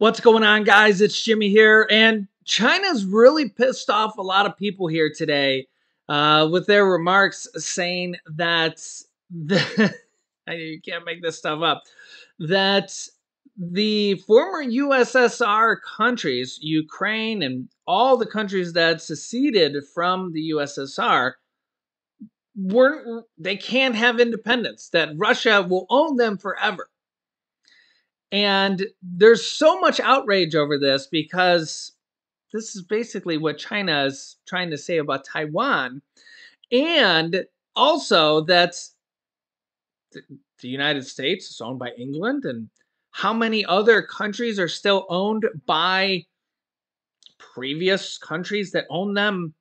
What's going on, guys? It's Jimmy here, and China's really pissed off a lot of people here today with their remarks saying that you can't make this stuff up, that the former USSR countries, Ukraine and all the countries that seceded from the USSR, they can't have independence, that Russia will own them forever. And there's so much outrage over this because this is basically what China is trying to say about Taiwan. And also that the United States is owned by England, and how many other countries are still owned by previous countries that owned them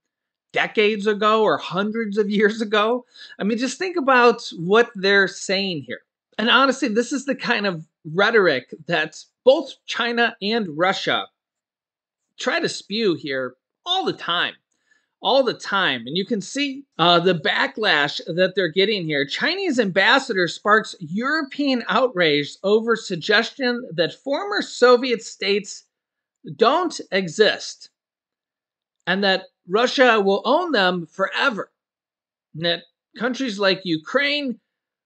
decades ago or hundreds of years ago. I mean, just think about what they're saying here. And honestly, this is the kind of rhetoric that both China and Russia try to spew here all the time. All the time. And you can see the backlash that they're getting here. Chinese ambassador sparks European outrage over suggestion that former Soviet states don't exist and that Russia will own them forever. And that countries like Ukraine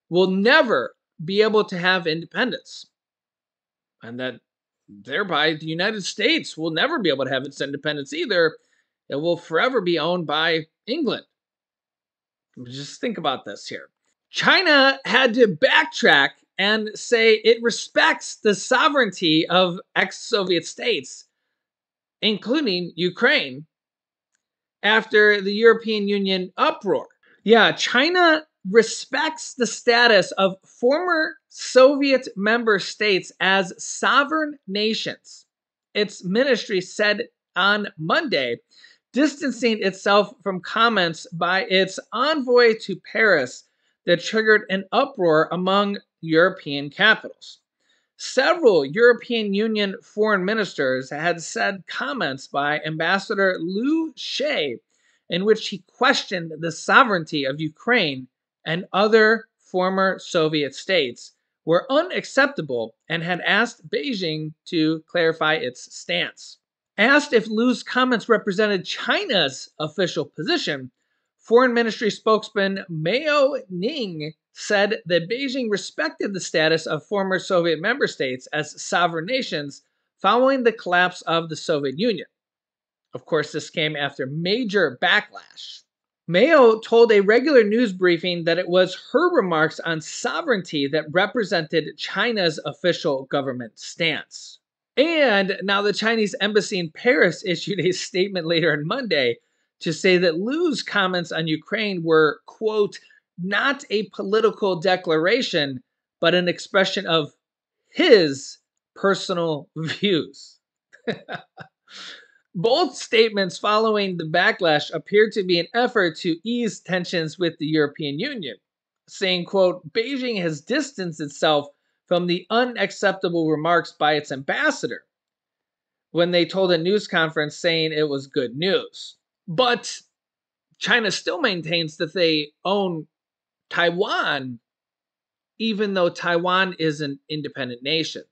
will never be able to have independence. And that thereby the United States will never be able to have its independence either. It will forever be owned by England. Just think about this here. China had to backtrack and say it respects the sovereignty of ex-Soviet states, including Ukraine, after the European Union uproar. Yeah, China respects the status of former Soviet member states as sovereign nations, its ministry said on Monday, distancing itself from comments by its envoy to Paris that triggered an uproar among European capitals. Several European Union foreign ministers had said comments by Ambassador Liu She in which he questioned the sovereignty of Ukraine and other former Soviet states were unacceptable and had asked Beijing to clarify its stance. Asked if Liu's comments represented China's official position, Foreign Ministry spokesman Mao Ning said that Beijing respected the status of former Soviet member states as sovereign nations following the collapse of the Soviet Union. Of course, this came after major backlash. Mao told a regular news briefing that it was her remarks on sovereignty that represented China's official government stance. And now the Chinese embassy in Paris issued a statement later on Monday to say that Liu's comments on Ukraine were, quote, not a political declaration, but an expression of his personal views. Both statements following the backlash appear to be an effort to ease tensions with the European Union, saying, quote, Beijing has distanced itself from the unacceptable remarks by its ambassador when they told a news conference saying it was good news. But China still maintains that they own Taiwan, even though Taiwan is an independent nation.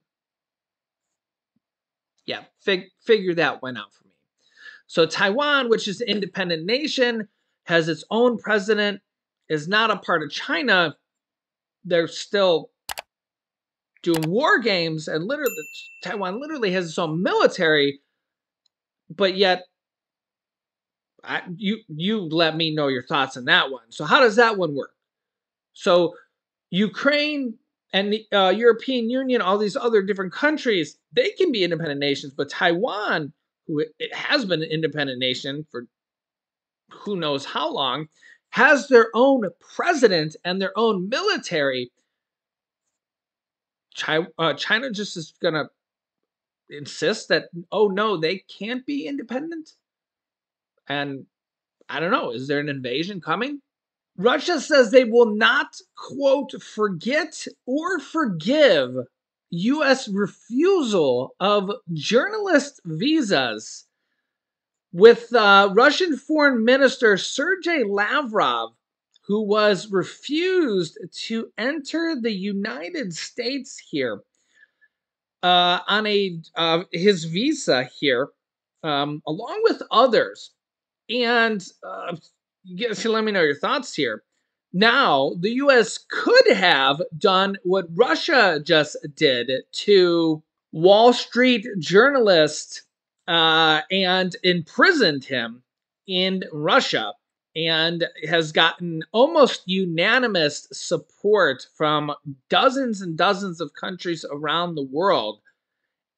Yeah, figure that one out for me. So Taiwan, which is an independent nation, has its own president, is not a part of China. They're still doing war games, and Taiwan literally has its own military, but yet you let me know your thoughts on that one. So how does that one work? So Ukraine and the European Union, all these other different countries, they can be independent nations, but Taiwan, who it has been an independent nation for who knows how long, has their own president and their own military. China just is going to insist that, oh no, they can't be independent? And I don't know, is there an invasion coming? Russia says they will not, quote, forget or forgive U.S. refusal of journalist visas, with Russian Foreign Minister Sergei Lavrov, who was refused to enter the United States here. on his visa here, along with others. And so let me know your thoughts here. Now, the U.S. could have done what Russia just did to Wall Street journalist and imprisoned him in Russia, and has gotten almost unanimous support from dozens and dozens of countries around the world.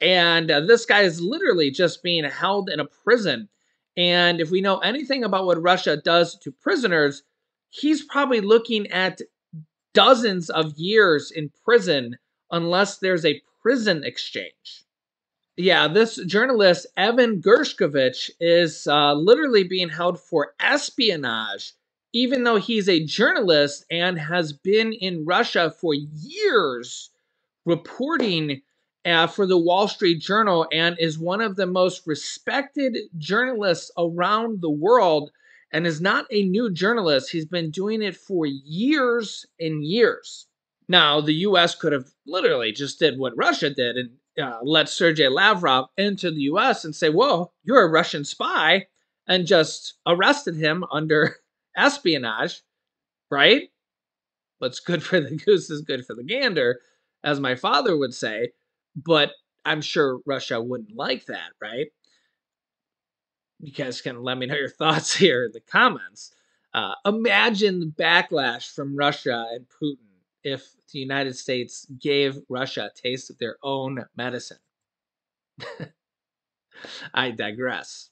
And this guy is literally just being held in a prison. And if we know anything about what Russia does to prisoners, he's probably looking at dozens of years in prison unless there's a prison exchange. Yeah, this journalist, Evan Gershkovich, is literally being held for espionage, even though he's a journalist and has been in Russia for years reporting for the Wall Street Journal and is one of the most respected journalists around the world, and is not a new journalist. He's been doing it for years and years. Now, the U.S. could have literally just did what Russia did and let Sergei Lavrov into the U.S. and say, whoa, you're a Russian spy, and just arrested him under espionage, right? What's good for the goose is good for the gander, as my father would say. But I'm sure Russia wouldn't like that, right? You guys can let me know your thoughts here in the comments. Imagine the backlash from Russia and Putin if the United States gave Russia a taste of their own medicine. I digress.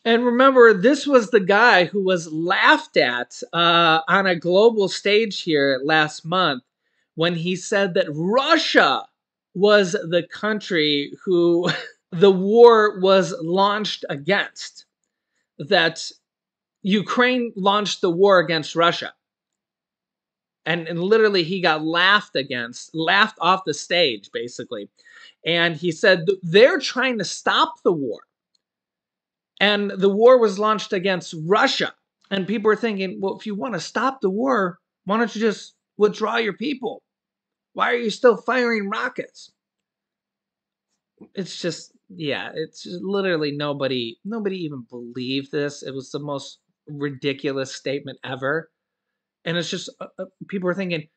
And remember, this was the guy who was laughed at on a global stage here last month when he said that Russia was the country who the war was launched against, that Ukraine launched the war against Russia. And literally he got laughed off the stage, basically. And he said they're trying to stop the war. And the war was launched against Russia. And people were thinking, well, if you want to stop the war, why don't you just withdraw your people? Why are you still firing rockets? It's just, yeah, it's just literally nobody even believed this. It was the most ridiculous statement ever. And it's just, people are thinking,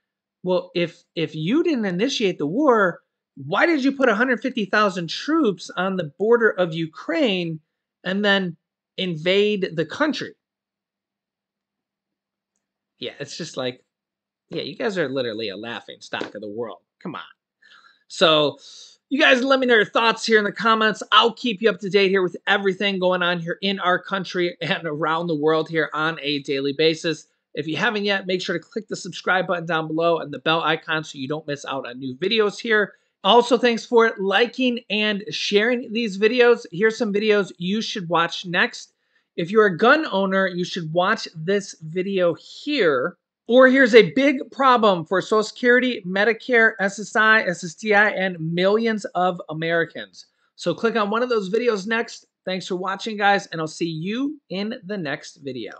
well, if you didn't initiate the war, why did you put 150,000 troops on the border of Ukraine and then invade the country? Yeah, it's just like, yeah, you guys are literally a laughing stock of the world. Come on. So you guys let me know your thoughts here in the comments. I'll keep you up to date here with everything going on here in our country and around the world here on a daily basis. If you haven't yet, make sure to click the subscribe button down below and the bell icon so you don't miss out on new videos here. Also, thanks for liking and sharing these videos. Here's some videos you should watch next. If you're a gun owner, you should watch this video here. Or here's a big problem for Social Security, Medicare, SSI, SSDI, and millions of Americans. So click on one of those videos next. Thanks for watching, guys, and I'll see you in the next video.